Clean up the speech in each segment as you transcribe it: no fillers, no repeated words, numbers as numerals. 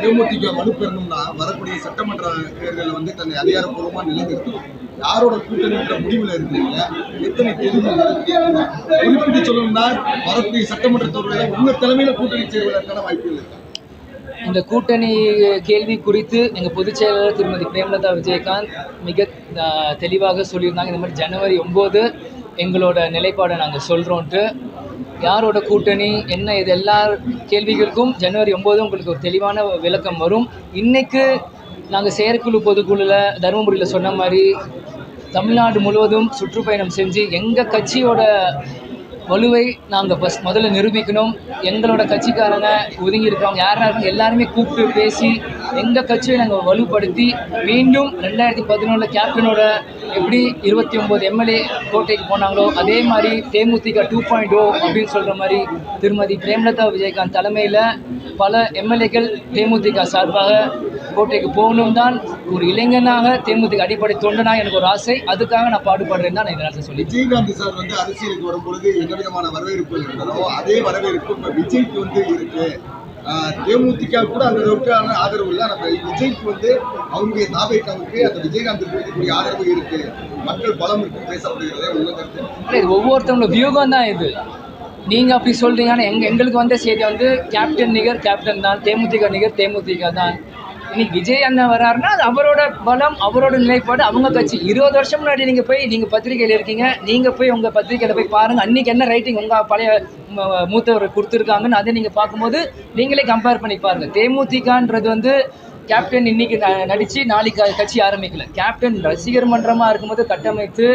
தேமுதிக வலுப்பெறணும்னா வரக்கூடிய சட்டமன்ற தேர்தலில் வந்து தன்னை அதிகாரப்பூர்வமாக நிலைநிறுத்தணும். யாரோட கூட்டணின்ற முடிவில் இருக்கீங்க? எத்தனை தொகுதிகள் குறிப்பிட்டு சொல்லணும்னா வரக்கூடிய சட்டமன்ற தேர்தலில் உங்க தலைமையில கூட்டணி சேர்வதற்கான வாய்ப்புகள் இருக்கு. இந்த கூட்டணி கேள்வி குறித்து எங்கள் பொதுச் செயலாளர் திருமதி பிரேமலதா விஜயகாந்த் மிக தெளிவாக சொல்லியிருந்தாங்க. இந்த மாதிரி ஜனவரி 9 எங்களோட நிலைப்பாடை நாங்கள் சொல்கிறோன்ட்டு. யாரோட கூட்டணி என்ன இது எல்லா கேள்விகளுக்கும் ஜனவரி 9 உங்களுக்கு ஒரு தெளிவான விளக்கம் வரும். இன்றைக்கு நாங்கள் செயற்குழு பொதுக்குழுவில் தருமபுரியில் சொன்ன மாதிரி தமிழ்நாடு முழுவதும் சுற்றுப்பயணம் செஞ்சு எங்கள் கட்சியோட வலுவை நாங்கள் முதல்ல நிரூபிக்கணும். எங்களோட கட்சிக்காரங்க ஒதுங்கி இருக்கிறவங்க யாராக எல்லாருமே கூப்பிட்டு பேசி எங்கள் கட்சியை நாங்கள் வலுப்படுத்தி மீண்டும் 2011 கேப்டனோட எப்படி 29 எம்எல்ஏ கோட்டைக்கு போனாங்களோ அதே மாதிரி தேமுதிக 2.0 அப்படின்னு சொல்கிற மாதிரி திருமதி பிரேமலதா விஜயகாந்த் தலைமையில் பல எம்எல்ஏக்கள் தேமுதிக சார்பாக கோட்டைக்கு போகணும் தான் ஒரு இளைஞனாக தேமுதிக அடிப்படை தொண்டனாக எனக்கு ஒரு ஆசை. அதுக்காக நான் பாடுபடுறேன் தான் நான் இந்த நேரத்தில் சொல்லி. விஜயகாந்த் சார் வந்து அரசியலுக்கு வரும்பொழுது என்ன விதமான வரவேற்பு இருக்கிறதோ அதே வரவேற்பு இப்போ விஜய்க்கு வந்து இருக்கு. தேமுதிக கூட அந்த அளவுக்கான ஆதரவு இல்லை. நம்ம விஜய்க்கு வந்து அவங்களுடைய தாவேக்காவுக்கு அந்த விஜயகாந்த் இருக்கக்கூடிய ஆதரவு இருக்கு, மக்கள் பலம் இருக்கு பேசப்படுகிறது. உங்க கருத்து? இது ஒவ்வொருத்தவங்களோட வியூகம் தான் இது. நீங்கள் அப்படி சொல்கிறீங்கன்னா எங்களுக்கு வந்த செய்தி வந்து கேப்டன் நிகர் கேப்டன் தான், தேமுதிக நிகர் தேமுதிக தான். இன்னைக்கு விஜய் அண்ணன் வர்றாருன்னா அது அவரோட பலம், அவரோட நிலைப்பாடு, அவங்க கட்சி. 20 வருஷம் முன்னாடி நீங்கள் பத்திரிகையில் இருக்கீங்க, நீங்கள் போய் உங்கள் பத்திரிகையில் போய் பாருங்கள். அன்றைக்கி என்ன ரைட்டிங் உங்கள் பழைய மூத்தவர் கொடுத்துருக்காங்கன்னு அதை நீங்கள் பார்க்கும்போது நீங்களே கம்பேர் பண்ணி பாருங்கள். தேமுதிகன்றது வந்து கேப்டன் இன்னைக்கு நடித்து நாளைக்கு கட்சி ஆரம்பிக்கல. கேப்டன் ரசிகர் மன்றமாக இருக்கும்போது கட்டமைத்து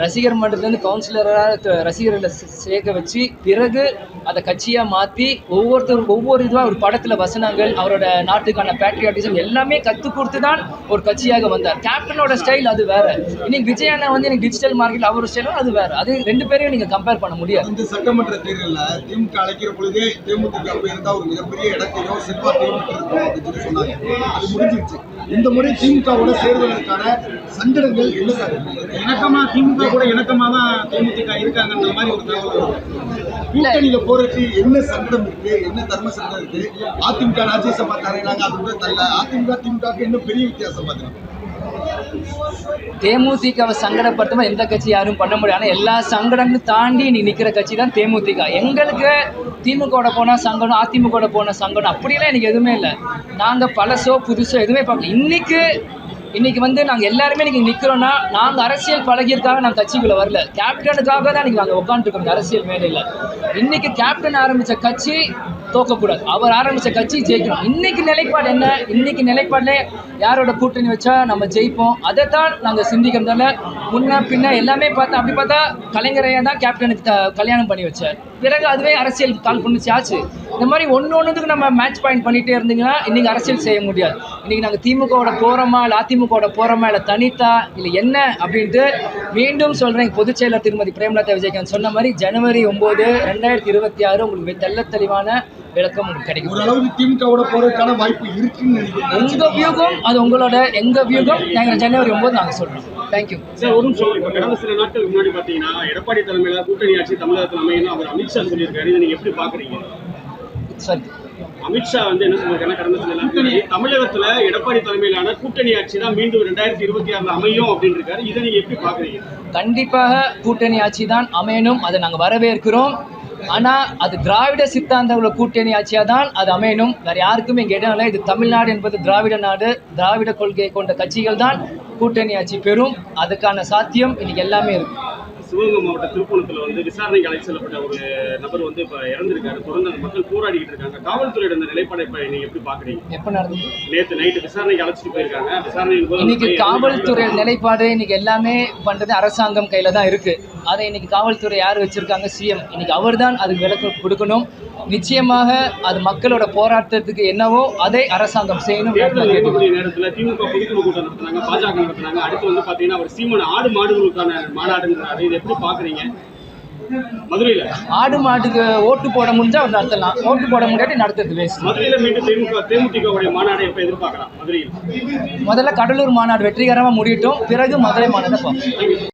ரசிகர் மன்றத்துலேருந்து கவுன்சிலராக ரசிகர்களை சேர்க்க வச்சு பிறகு அதை கட்சியாக மாற்றி ஒவ்வொரு இதுவாக ஒரு படத்தில் வசனங்கள் அவரோட நாட்டுக்கான பேட்ரியாட்டிசம் எல்லாமே கற்றுக் கொடுத்து தான் ஒரு கட்சியாக வந்தார். கேப்டனோட ஸ்டைல் அது வேறு. இன்னைக்கு விஜய் அண்ணா வந்து எனக்கு டிஜிட்டல் மார்க்கெட் அவர் ஸ்டைலும் அது வேறு. அது ரெண்டு பேரையும் நீங்கள் கம்பேர் பண்ண முடியாது. இந்த சட்டமன்ற தேர்தலில் திமுக அழைக்கிற பொழுதே தேமுதிக இருந்தால் ஒரு மிகப்பெரிய இடத்தையும் செல்வாக்கையும் பெற்றிருக்கோம் அப்படின்னு சொல்லி சொன்னாங்க. அது முடிஞ்சிருச்சு. இந்த முறை திமுகவோட சேர்வதற்கான சங்கடங்கள் என்ன சார்? இணக்கமா திமுக கூட இணக்கமா தான் தேமுதிக இருக்காங்கன்ற மாதிரி ஒரு தகவல். கூட்டணியில போறதுக்கு என்ன சங்கடம் இருக்கு, என்ன தர்ம சங்கடம் இருக்கு? அதிமுக ராஜ்யசபா தரையினாங்க, அது கூட தரல. அதிமுக திமுக என்ன பெரிய வித்தியாசம் பார்த்தீங்கன்னா தேமுதிகவை சங்கடப்படுத்தமா எந்த கட்சி யாரும் பண்ண முடியாது. ஆனால் எல்லா சங்கடங்களும் தாண்டி நீ நிற்கிற கட்சி தான் தேமுதிக. எங்களுக்கு திமுகவோட போனால் சங்கடம், அதிமுகவோட போன சங்கடம் அப்படிலாம் எனக்கு எதுவுமே இல்லை. நாங்கள் பழசோ புதுசோ எதுவுமே பார்க்கல. இன்றைக்கி வந்து நாங்கள் எல்லாருமே இன்றைக்கி நிற்கிறோன்னா நாங்கள் அரசியல் பழகியிருக்காக நாங்கள் கட்சிக்குள்ளே வரல. கேப்டனுக்காக தான் இன்றைக்கி நாங்கள் உட்காந்துருக்கோம் அரசியல் மேடையில். இன்றைக்கி கேப்டன் ஆரம்பித்த கட்சி தோக்கக்கூடாது, அவர் ஆரம்பித்த கட்சி ஜெயிக்கணும். இன்றைக்கி நிலைப்பாடு என்ன? இன்றைக்கி நிலைப்பாடில் யாரோட கூட்டணி வச்சா நம்ம ஜெயிப்போம் அதை தான் நாங்கள் சிந்திக்கிறதால முன்ன பின்ன எல்லாமே பார்த்தா அப்படி பார்த்தா கலைஞரையா தான் கேப்டனுக்கு கல்யாணம் பண்ணி வச்சார். பிறகு அதுவே அரசியல் கால் பண்ணிச்சு ஆச்சு. இந்த மாதிரி ஒன்றுக்கு நம்ம மேட்ச் பாயிண்ட் பண்ணிகிட்டே இருந்தீங்கன்னா இன்றைக்கி அரசியல் செய்ய முடியாது. இன்றைக்கி நாங்கள் திமுகவோட போகிறோமா இல்லை அதிமுகவோட போகிறோமா இல்லை தனித்தா இல்லை என்ன அப்படின்ட்டு மீண்டும் சொல்கிறேன். பொதுச் செயலர் திருமதி பிரேமலதா விஜயகாந்த் சொன்ன மாதிரி ஜனவரி 9, 2026 உங்களுக்கு தெள்ள தெளிவான விளக்கம் உங்களுக்கு கிடைக்கும். ஓரளவுக்கு திமுகவோட போறதுக்கான வாய்ப்பு இருக்குன்னு நினைக்கிறேன். உங்கள் வியூகம் அது உங்களோட, எங்கள் வியூகம் நாங்கள் ஜனவரி 9 நாங்கள் சொல்கிறோம். Thank you sir. ஒரு நிமிஷம். இப்போ கடந்த சில நாட்களுக்கு முன்னாடி பார்த்தீங்கன்னா எடப்பாடி தலைமையில் கூட்டணி ஆட்சி தமிழகத்தில் அமையணும் அவர் அமித்ஷா சொல்லியிருக்காரு. இதை நீங்கள் எப்படி பார்க்குறீங்க? சரி, அமித்ஷா வந்து என்ன சொல்லியிருக்காங்கன்னா கடந்த சில நாட்கள் தமிழகத்தில் எடப்பாடி தலைமையிலான கூட்டணி ஆட்சி தான் மீண்டும் 2026 அமையும் அப்படின்னு இருக்காரு. இதை நீங்கள் எப்படி பார்க்குறீங்க? கண்டிப்பாக கூட்டணி ஆட்சி தான் அமையணும், அதை நாங்கள் வரவேற்கிறோம். ஆனால் அது திராவிட சித்தாந்தங்கள கூட்டணி ஆட்சியாக தான் அது அமையணும். வேறு யாருக்குமே இங்கே இடம் இல்லை. இது தமிழ்நாடு என்பது திராவிட நாடு. திராவிட கொள்கையை கொண்ட கட்சிகள் தான் கூட்டணி ஆட்சி பெறும். அதுக்கான சாத்தியம் இன்னைக்கு எல்லாமே இருக்கு. சிவகங்கை மாவட்ட திருப்பூணத்தில் வந்து விசாரணைக்கு அழைத்து செல்லப்பட்ட ஒரு நபர் வந்து இப்போ இறந்திருக்காரு. தொடர்ந்து அந்த மக்கள் போராடிக்கிட்டு இருக்காங்க. காவல்துறையோட இந்த நிலைப்பாடை இப்போ நீங்கள் எப்படி பார்க்குறீங்க? எப்போ நடந்தது? நேற்று நைட்டு விசாரணைக்கு அழைச்சிட்டு போயிருக்காங்க. விசாரணையின் போது இன்னைக்கு காவல்துறை நிலைப்பாடு இன்னைக்கு எல்லாமே பண்ணுறது அரசாங்கம் கையில் தான் இருக்குது. அதை இன்னைக்கு காவல்துறை யார் வச்சுருக்காங்க? சிஎம். இன்னைக்கு அவர் தான் அதுக்கு விளக்கம் கொடுக்கணும். நிச்சயமாக அது மக்களோட போராட்டத்துக்கு என்னவோ அதை அரசாங்கம் செய்யணும். நேரத்தில் திமுக பொதுக்குழு கூட்டம் நடத்துனாங்க, பாஜக நடத்துனாங்க. அடுத்து வந்து பார்த்தீங்கன்னா அவர் சீமான் ஆடு மாடுகளுக்கான மாநாடுங்கிறாரு. இதை எப்படி பார்க்குறீங்க? மதுரையில் ஆடு மாட்டுக்கு ஓட்டு போட முடிஞ்சா அவர் நடத்தலாம், ஓட்டு போட முடியாட்டி நடத்துறது வேஸ்ட். மதுரையில் மீண்டும் தேமுதிக மாநாடு எப்போ எதிர்பார்க்கலாம்? மதுரையில் முதல்ல கடலூர் மாநாடு வெற்றிகரமாக முடியட்டும், பிறகு மதுரை மாநாடு பார்ப்போம்.